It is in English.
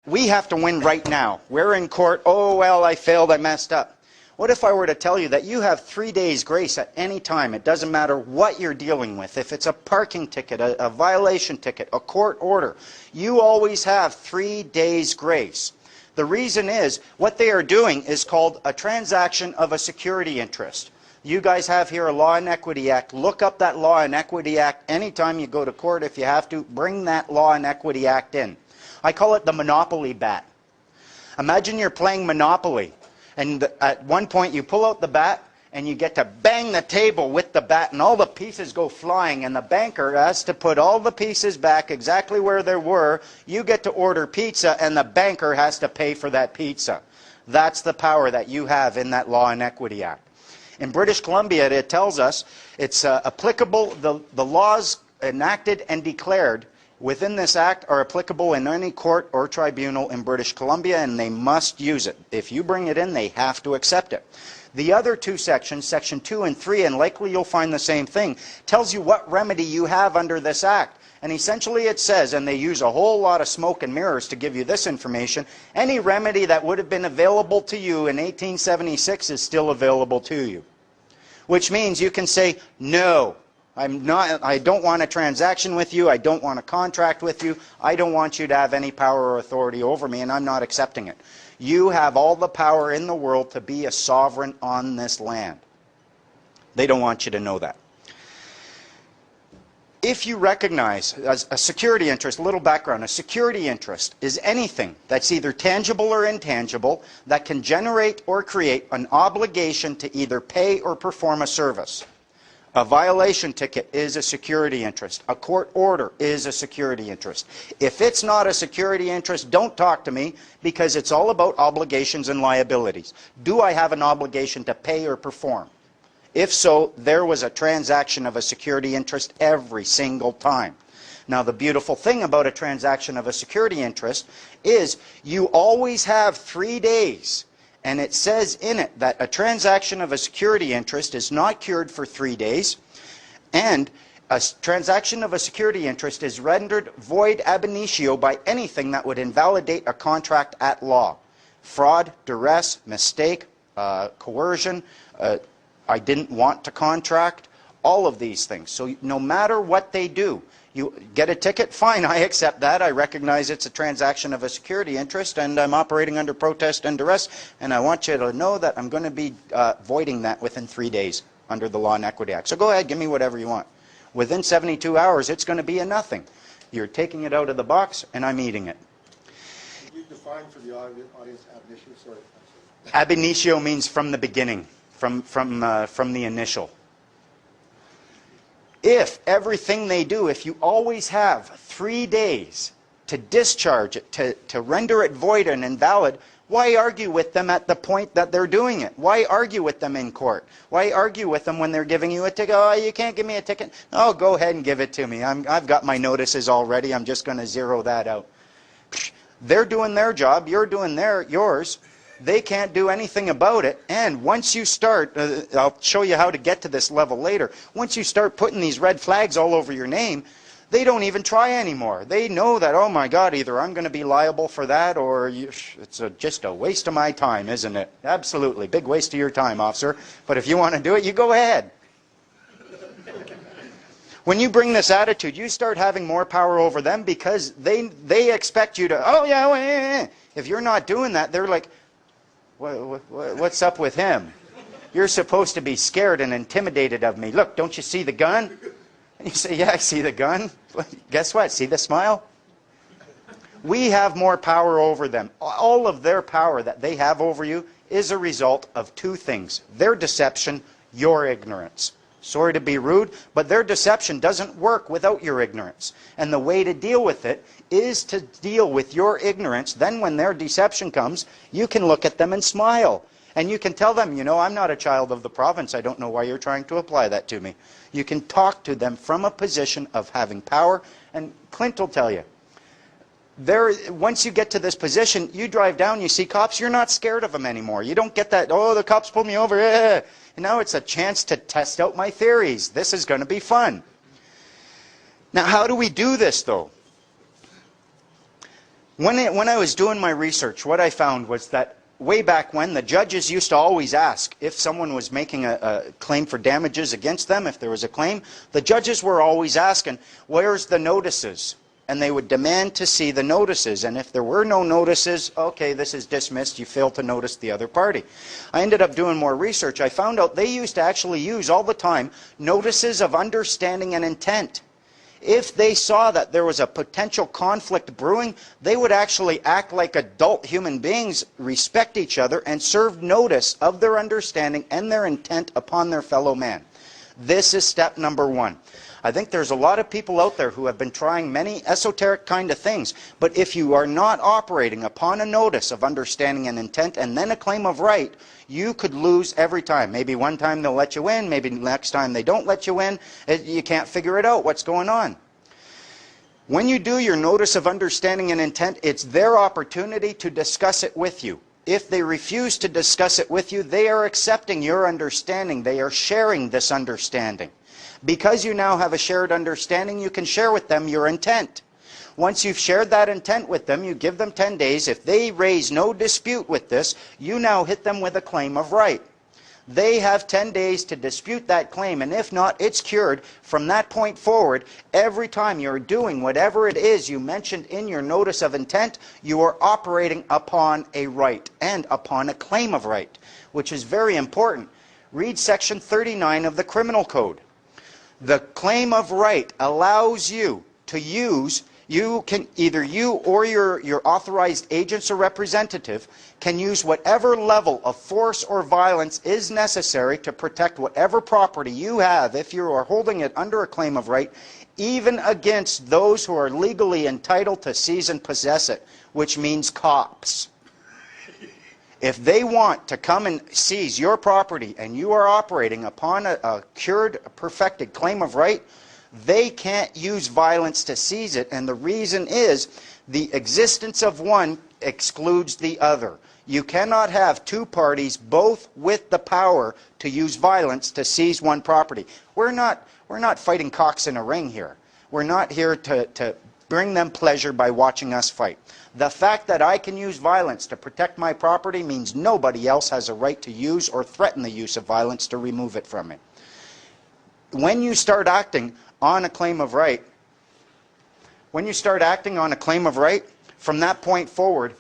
we have to win right now. We're in court. Oh, well, I failed. I messed up. What if I were to tell you that you have 3 days grace at any time? It doesn't matter what you're dealing with. If it's a parking ticket, a violation ticket, a court order, you always have 3 days grace. The reason is, what they are doing is called a transaction of a security interest. You guys have here a Law and Equity Act. Look up that Law and Equity Act anytime you go to court. If you have to, bring that Law and Equity Act in. I call it the Monopoly bat. Imagine you're playing Monopoly. And at one point you pull out the bat and you get to bang the table with the bat and all the pieces go flying and the banker has to put all the pieces back exactly where they were. You get to order pizza and the banker has to pay for that pizza. That's the power that you have in that Law and Equity Act. In British Columbia, it tells us it's applicable, the laws enacted and declared within this act are applicable in any court or tribunal in British Columbia, and they must use it. If you bring it in, they have to accept it. The other two sections, section 2 and 3, and likely you'll find the same thing, tells you what remedy you have under this act. And essentially it says, and they use a whole lot of smoke and mirrors to give you this information, any remedy that would have been available to you in 1876 is still available to you. Which means you can say, no, I don't want a transaction with you, I don't want a contract with you, I don't want you to have any power or authority over me, and I'm not accepting it. You have all the power in the world to be a sovereign on this land. They don't want you to know that. If you recognize as a security interest, a little background, a security interest is anything that's either tangible or intangible that can generate or create an obligation to either pay or perform a service. A violation ticket is a security interest. A court order is a security interest. If it's not a security interest, don't talk to me, because it's all about obligations and liabilities. Do I have an obligation to pay or perform? If so, there was a transaction of a security interest every single time. Now, the beautiful thing about a transaction of a security interest is you always have 3 days. And it says in it that a transaction of a security interest is not cured for 3 days, and a transaction of a security interest is rendered void ab initio by anything that would invalidate a contract at law. Fraud, duress, mistake, coercion, I didn't want to contract, all of these things. So no matter what they do, you get a ticket, fine, I accept that. I recognize it's a transaction of a security interest and I'm operating under protest and duress, and I want you to know that I'm going to be voiding that within 3 days under the Law and Equity Act. So go ahead, give me whatever you want. Within 72 hours, it's going to be a nothing. You're taking it out of the box and I'm eating it. Could you define for the audience ab initio? Sorry. Ab initio means from the beginning, from the initial. If everything they do, if you always have 3 days to discharge it, to render it void and invalid, why argue with them at the point that they're doing it? Why argue with them in court? Why argue with them when they're giving you a ticket? Oh, you can't give me a ticket. Oh, go ahead and give it to me. I've got my notices already. I'm just going to zero that out. They're doing their job. You're doing yours. They can't do anything about it, and once you start, I'll show you how to get to this level later, once you start putting these red flags all over your name, they don't even try anymore. They know that, oh my God, either I'm going to be liable for that, or it's just a waste of my time, isn't it? Absolutely, big waste of your time, officer, but if you want to do it, you go ahead. When you bring this attitude, you start having more power over them, because they expect you to, oh yeah, if you're not doing that, they're like, what's up with him? You're supposed to be scared and intimidated of me. Look, don't you see the gun? And you say, yeah, I see the gun. Guess what? See the smile? We have more power over them. All of their power that they have over you is a result of two things. Their deception, your ignorance. Sorry to be rude, but their deception doesn't work without your ignorance. And the way to deal with it is to deal with your ignorance. Then when their deception comes, you can look at them and smile. And you can tell them, you know, I'm not a child of the province. I don't know why you're trying to apply that to me. You can talk to them from a position of having power. And Clint will tell you, once you get to this position, you drive down, you see cops, you're not scared of them anymore. You don't get that, oh, the cops pulled me over. And now it's a chance to test out my theories. This is going to be fun. Now, how do we do this, though? When I was doing my research, what I found was that way back when, the judges used to always ask if someone was making a claim for damages against them, if there was a claim, the judges were always asking, where's the notices? And they would demand to see the notices. And if there were no notices, okay, this is dismissed, you failed to notice the other party. I ended up doing more research. I found out they used to actually use all the time notices of understanding and intent. If they saw that there was a potential conflict brewing, they would actually act like adult human beings, respect each other, and serve notice of their understanding and their intent upon their fellow man. This is step number one. I think there's a lot of people out there who have been trying many esoteric kind of things, but if you are not operating upon a notice of understanding and intent and then a claim of right, you could lose every time. Maybe one time they'll let you in, maybe next time they don't let you in. You can't figure it out, what's going on. When you do your notice of understanding and intent, it's their opportunity to discuss it with you. If they refuse to discuss it with you, they are accepting your understanding. They are sharing this understanding. Because you now have a shared understanding, you can share with them your intent. Once you've shared that intent with them, you give them 10 days. If they raise no dispute with this, you now hit them with a claim of right. They have 10 days to dispute that claim, and if not, it's cured. From that point forward, every time you're doing whatever it is you mentioned in your notice of intent, you are operating upon a right and upon a claim of right, which is very important. Read section 39 of the Criminal Code. The claim of right allows you to use, either you or your authorized agents or representative can use whatever level of force or violence is necessary to protect whatever property you have if you are holding it under a claim of right, even against those who are legally entitled to seize and possess it, which means cops. If they want to come and seize your property and you are operating upon a cured, perfected claim of right, they can't use violence to seize it, and the reason is the existence of one excludes the other. You cannot have two parties both with the power to use violence to seize one property. We're not fighting cocks in a ring here. We're not here to bring them pleasure by watching us fight. The fact that I can use violence to protect my property means nobody else has a right to use or threaten the use of violence to remove it from me. When you start acting on a claim of right, from that point forward,